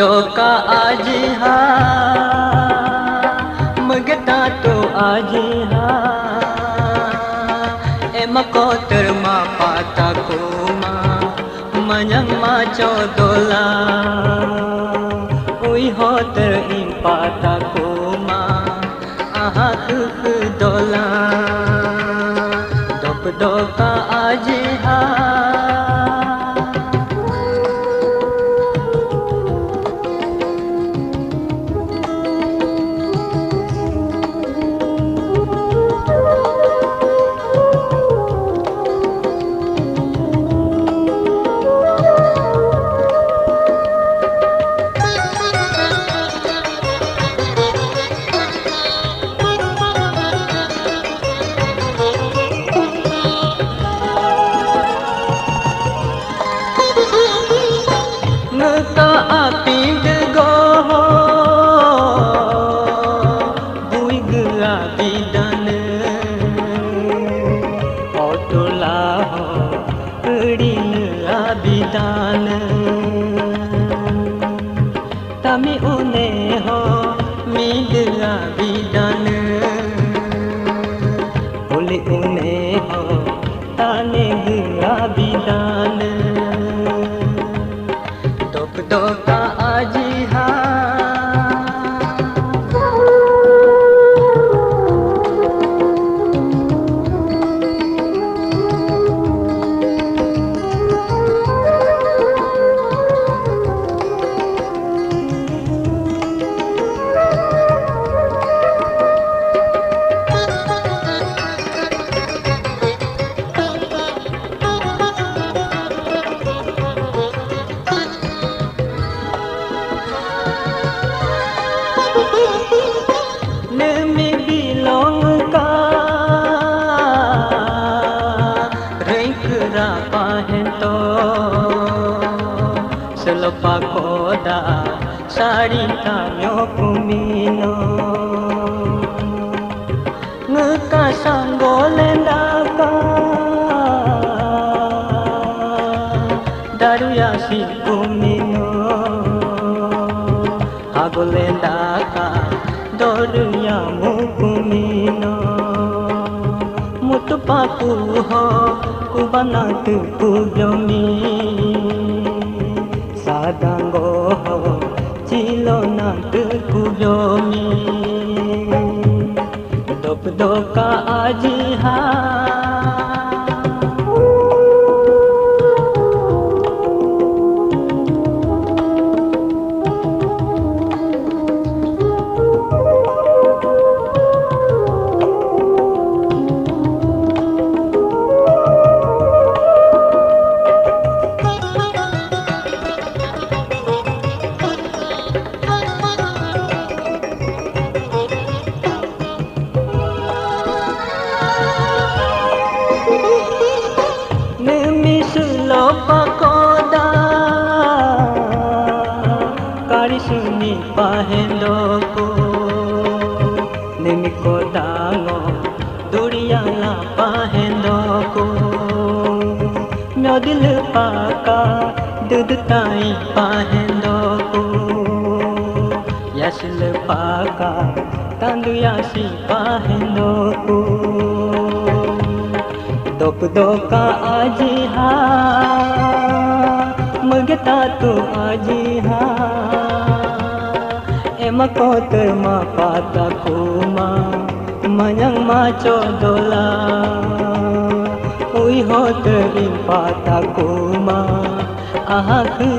Doka aji ha magta to aji ha emako terma pata kuma manyang macho dola ui ho ter impata kuma aha ku dola doka aji ha Ngata api dego bui gua bidane otola rin abidane tami une ho mid abidane uli une ho tane gua bidane doka aji ha Nemi bilong ka renkra pahento selapa koda sari tamyo kumino ngka sanggolenda ka daruya si kumino agolenda ka doruya mukumino mutupaku ho kubanat kujomi sadango ho cilonat kujomi doka aji ha pakoda kari suni pahendoko nemi kodango duriyala pahendoko myo dil paka dudtai pahendoko yasil paka tandu yasi pahendoko doka aji ha magta tu aji ha emako terma pata kuma manyang macho dola ui ho terim pata kuma aha ku